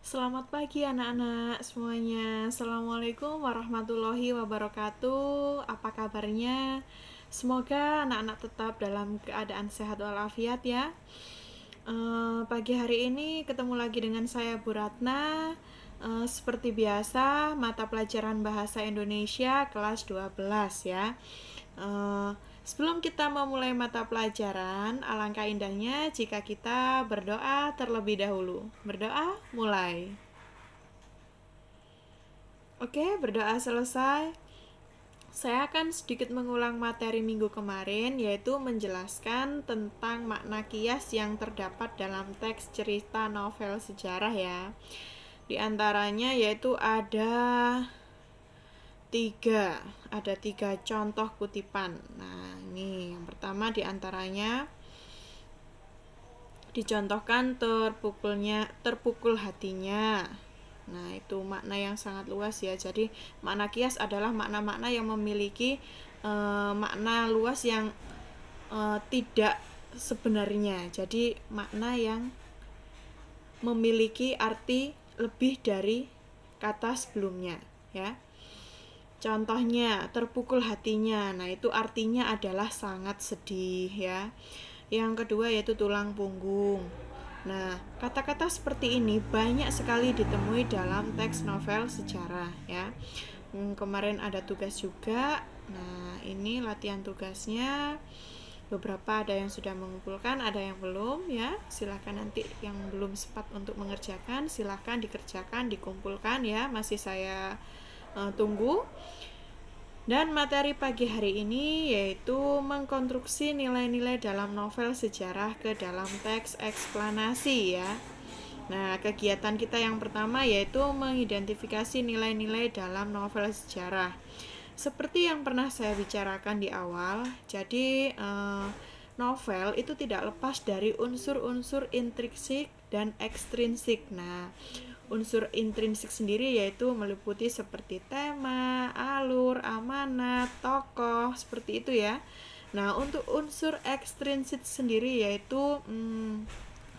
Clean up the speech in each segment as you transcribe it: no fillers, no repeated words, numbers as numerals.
Selamat pagi anak-anak semuanya. Assalamualaikum warahmatullahi wabarakatuh. Apa kabarnya? Semoga anak-anak tetap dalam keadaan sehat walafiat ya. Pagi hari ini ketemu lagi dengan saya Bu Ratna. Seperti biasa, mata pelajaran bahasa Indonesia kelas 12 ya. Sebelum kita memulai mata pelajaran, alangkah indahnya jika kita berdoa terlebih dahulu. Berdoa, mulai. Oke, berdoa selesai. Saya akan sedikit mengulang materi minggu kemarin, yaitu menjelaskan tentang makna kias yang terdapat dalam teks cerita novel sejarah ya. Di antaranya yaitu ada tiga contoh kutipan. Nah, ini yang pertama di antaranya dicontohkan terpukul hatinya. Nah, itu makna yang sangat luas ya. Jadi, makna kias adalah makna-makna yang memiliki makna luas yang tidak sebenarnya. Jadi, makna yang memiliki arti lebih dari kata sebelumnya, ya. Contohnya, terpukul hatinya. Nah, itu artinya adalah sangat sedih ya. Yang kedua yaitu tulang punggung. Nah, kata-kata seperti ini banyak sekali ditemui dalam teks novel sejarah ya. Kemarin ada tugas juga. Nah, ini latihan tugasnya. Beberapa ada yang sudah mengumpulkan, ada yang belum ya. Silahkan nanti yang belum sempat untuk mengerjakan, silahkan dikerjakan, dikumpulkan ya. Masih saya tunggu. Dan materi pagi hari ini yaitu mengkonstruksi nilai-nilai dalam novel sejarah ke dalam teks eksplanasi ya. Nah, kegiatan kita yang pertama yaitu mengidentifikasi nilai-nilai dalam novel sejarah. Seperti yang pernah saya bicarakan di awal, jadi novel itu tidak lepas dari unsur-unsur intrinsik dan ekstrinsik. Nah, unsur intrinsik sendiri yaitu meliputi seperti tema, alur, amanat, tokoh, seperti itu ya. Nah, untuk unsur ekstrinsik sendiri yaitu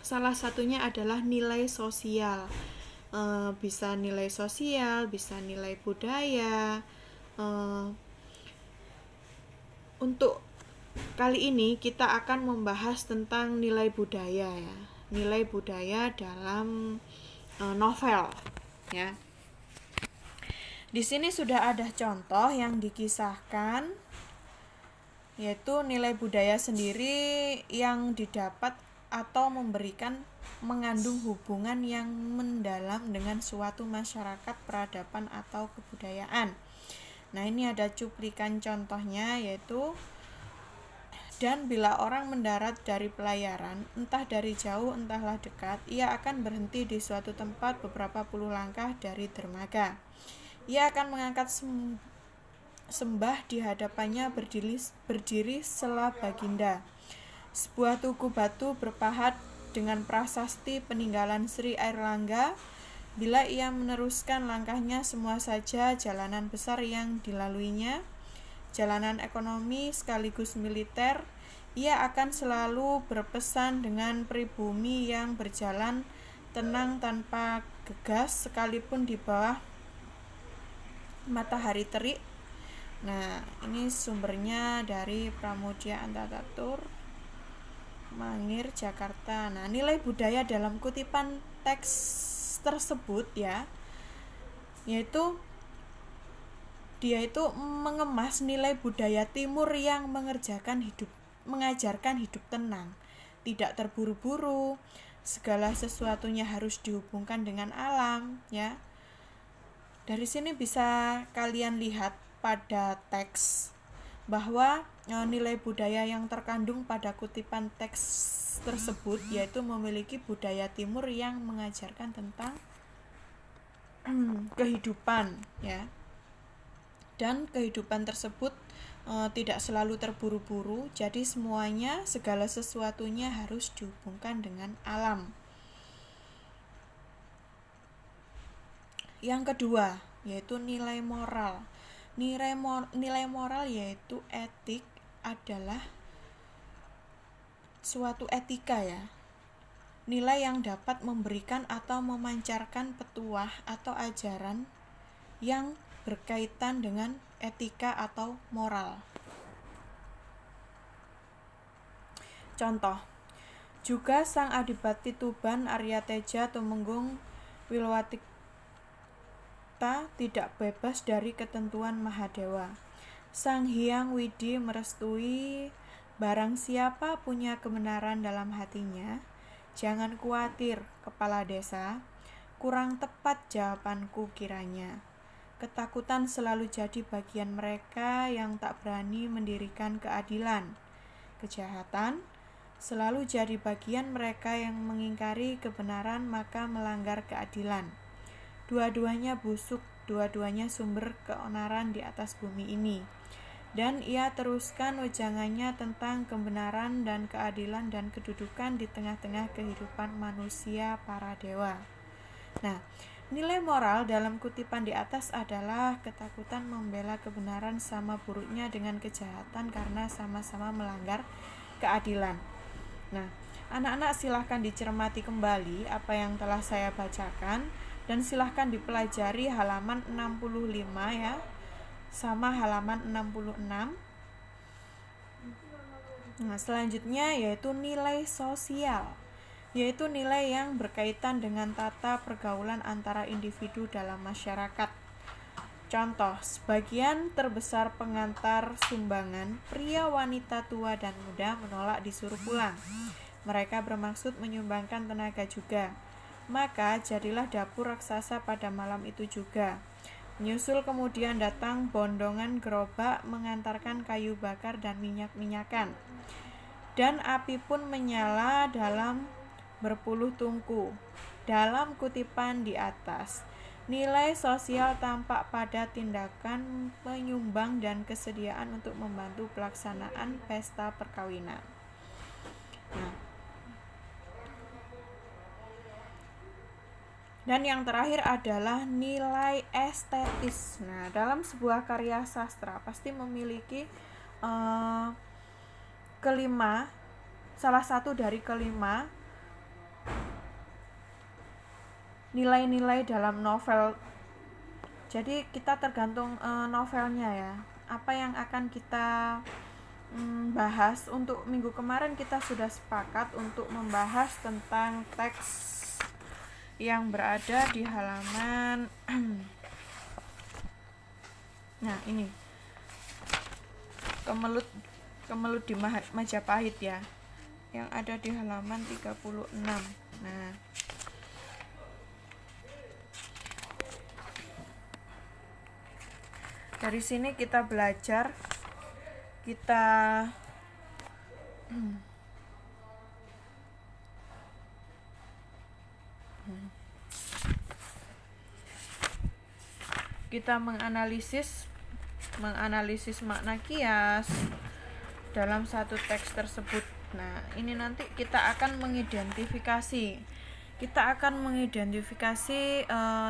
salah satunya adalah nilai sosial. Bisa nilai sosial, bisa nilai budaya. Untuk kali ini kita akan membahas tentang nilai budaya ya. Nilai budaya dalam novel ya. Di sini sudah ada contoh yang dikisahkan, yaitu nilai budaya sendiri yang didapat atau mengandung hubungan yang mendalam dengan suatu masyarakat, peradaban atau kebudayaan. Nah, ini ada cuplikan contohnya yaitu, dan bila orang mendarat dari pelayaran, entah dari jauh entahlah dekat, ia akan berhenti di suatu tempat beberapa puluh langkah dari dermaga. Ia akan mengangkat sembah di hadapannya berdiri Sela Baginda, sebuah tugu batu berpahat dengan prasasti peninggalan Sri Airlangga. Bila ia meneruskan langkahnya, semua saja jalanan besar yang dilaluinya, jalanan ekonomi sekaligus militer, ia akan selalu berpesan dengan pribumi yang berjalan tenang tanpa gegas sekalipun di bawah matahari terik. Nah, ini sumbernya dari Pramudia Antatatur, Mangir, Jakarta. Nah, nilai budaya dalam kutipan teks tersebut ya, yaitu dia itu mengemas nilai budaya timur yang mengajarkan hidup tenang, tidak terburu-buru, segala sesuatunya harus dihubungkan dengan alam ya. Dari sini bisa kalian lihat pada teks bahwa nilai budaya yang terkandung pada kutipan teks tersebut yaitu memiliki budaya timur yang mengajarkan tentang kehidupan ya. Dan kehidupan tersebut tidak selalu terburu-buru, jadi semuanya, segala sesuatunya harus dihubungkan dengan alam. Yang kedua yaitu nilai moral. Nilai moral yaitu etik adalah suatu etika ya. nilai yang dapat memberikan atau memancarkan petuah atau ajaran yang berkaitan dengan etika atau moral. Contoh, juga Sang Adipati Tuban Arya Teja Tumenggung Wilwatikta tidak bebas dari ketentuan Mahadewa. Sang Hyang Widi merestui, barang siapa punya kebenaran dalam hatinya, jangan khawatir, kepala desa, kurang tepat jawabanku kiranya. Ketakutan selalu jadi bagian mereka yang tak berani mendirikan keadilan. Kejahatan selalu jadi bagian mereka yang mengingkari kebenaran maka melanggar keadilan. Dua-duanya busuk, dua-duanya sumber keonaran di atas bumi ini. Dan ia teruskan wejangannya tentang kebenaran dan keadilan dan kedudukan di tengah-tengah kehidupan manusia para dewa. Nah, nilai moral dalam kutipan di atas adalah ketakutan membela kebenaran sama buruknya dengan kejahatan karena sama-sama melanggar keadilan. Nah, anak-anak silahkan dicermati kembali apa yang telah saya bacakan dan silahkan dipelajari halaman 65 ya, sama halaman 66. Nah, selanjutnya yaitu nilai sosial, yaitu nilai yang berkaitan dengan tata pergaulan antara individu dalam masyarakat. Contoh, sebagian terbesar pengantar sumbangan, pria, wanita, tua, dan muda menolak disuruh pulang. Mereka bermaksud menyumbangkan tenaga juga. Maka jadilah dapur raksasa pada malam itu juga. Menyusul kemudian datang bondongan gerobak mengantarkan kayu bakar dan minyak-minyakan. Dan api pun menyala dalam berpuluh tungku. Dalam kutipan di atas, nilai sosial tampak pada tindakan penyumbang dan kesediaan untuk membantu pelaksanaan pesta perkawinan. Nah, dan yang terakhir adalah nilai estetis. Nah, dalam sebuah karya sastra pasti memiliki salah satu dari kelima nilai-nilai dalam novel. Jadi kita tergantung novelnya ya. Apa yang akan kita bahas. Untuk minggu kemarin kita sudah sepakat untuk membahas tentang teks yang berada di halaman nah ini kemelut di Majapahit ya, yang ada di halaman 36. Nah, dari sini kita belajar, kita menganalisis makna kias dalam satu teks tersebut. Nah, ini nanti kita akan mengidentifikasi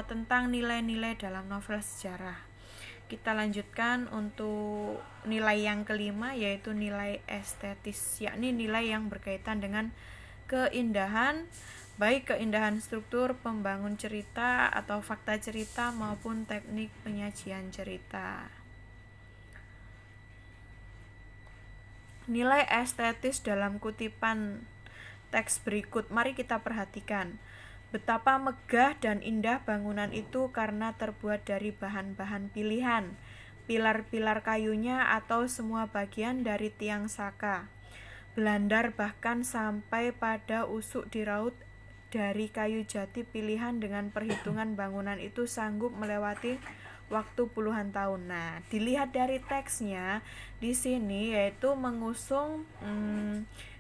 tentang nilai-nilai dalam novel sejarah. Kita lanjutkan untuk nilai yang kelima, yaitu nilai estetis, yakni nilai yang berkaitan dengan keindahan, baik keindahan struktur pembangun cerita atau fakta cerita maupun teknik penyajian cerita. Nilai estetis dalam kutipan teks berikut, mari kita perhatikan. Betapa megah dan indah bangunan itu karena terbuat dari bahan-bahan pilihan, pilar-pilar kayunya atau semua bagian dari tiang saka, belandar bahkan sampai pada usuk diraut dari kayu jati pilihan. Dengan perhitungan bangunan itu sanggup melewati waktu puluhan tahun. Nah, dilihat dari teksnya di sini yaitu mengusung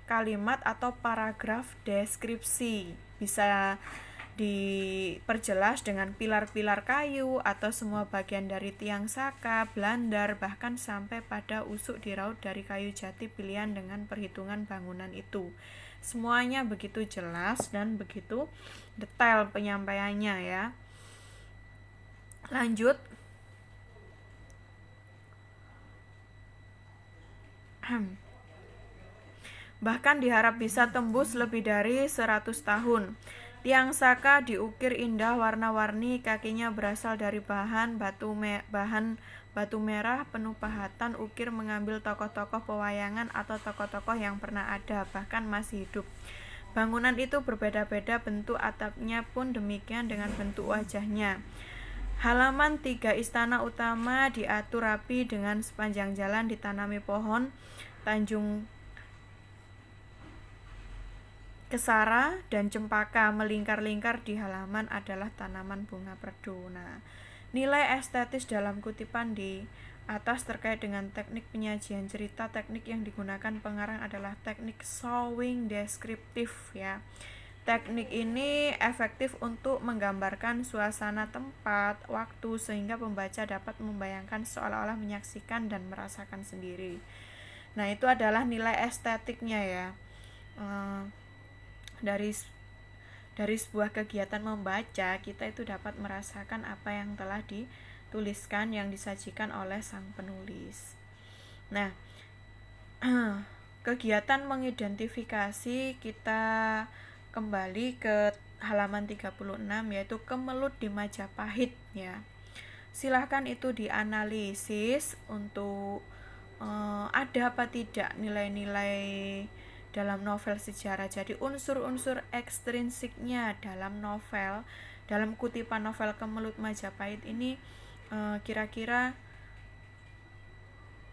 kalimat atau paragraf deskripsi. Bisa diperjelas dengan pilar-pilar kayu atau semua bagian dari tiang saka, belandar, bahkan sampai pada usuk diraut dari kayu jati pilihan dengan perhitungan bangunan itu. Semuanya begitu jelas dan begitu detail penyampaiannya ya. Lanjut. Bahkan diharap bisa tembus lebih dari 100 tahun. Tiang saka diukir indah warna-warni, kakinya berasal dari bahan batu merah penuh pahatan. Ukir mengambil tokoh-tokoh pewayangan atau tokoh-tokoh yang pernah ada, bahkan masih hidup. Bangunan itu berbeda-beda bentuk, atapnya pun demikian dengan bentuk wajahnya. Halaman 3 istana utama diatur rapi dengan sepanjang jalan ditanami pohon Tanjung Kesara dan cempaka. Melingkar-lingkar di halaman adalah tanaman bunga perdu. Nah, nilai estetis dalam kutipan di atas terkait dengan teknik penyajian cerita. Teknik yang digunakan pengarang adalah teknik showing deskriptif ya. Teknik ini efektif untuk menggambarkan suasana tempat, waktu, sehingga pembaca dapat membayangkan seolah-olah menyaksikan dan merasakan sendiri. Nah, itu adalah nilai estetiknya ya. Dari sebuah kegiatan membaca, kita itu dapat merasakan apa yang telah dituliskan, yang disajikan oleh sang penulis. Nah, kegiatan mengidentifikasi, kita kembali ke halaman 36, yaitu kemelut di Majapahit ya. Silahkan itu dianalisis untuk ada apa tidak nilai-nilai dalam novel sejarah. Jadi unsur-unsur ekstrinsiknya dalam novel, dalam kutipan novel Kemelut Majapahit ini kira-kira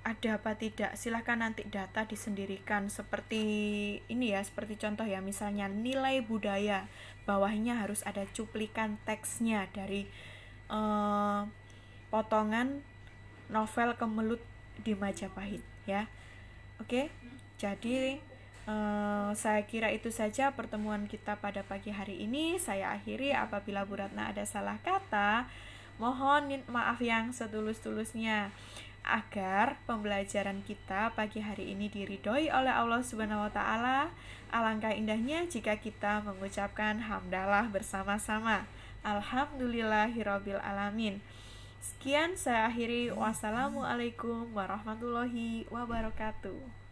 ada apa tidak. Silahkan nanti data disendirikan seperti ini ya, seperti contoh ya, misalnya nilai budaya, bawahnya harus ada cuplikan teksnya dari potongan novel Kemelut di Majapahit ya. Oke, jadi saya kira itu saja pertemuan kita pada pagi hari ini. Saya akhiri. Apabila Bu Ratna ada salah kata, mohon maaf yang setulus-tulusnya, agar pembelajaran kita pagi hari ini diridhoi oleh Allah Subhanahu wa taala. Alangkah indahnya jika kita mengucapkan hamdalah bersama-sama. Alhamdulillahirabbil alamin. Sekian saya akhiri. Wassalamualaikum warahmatullahi wabarakatuh.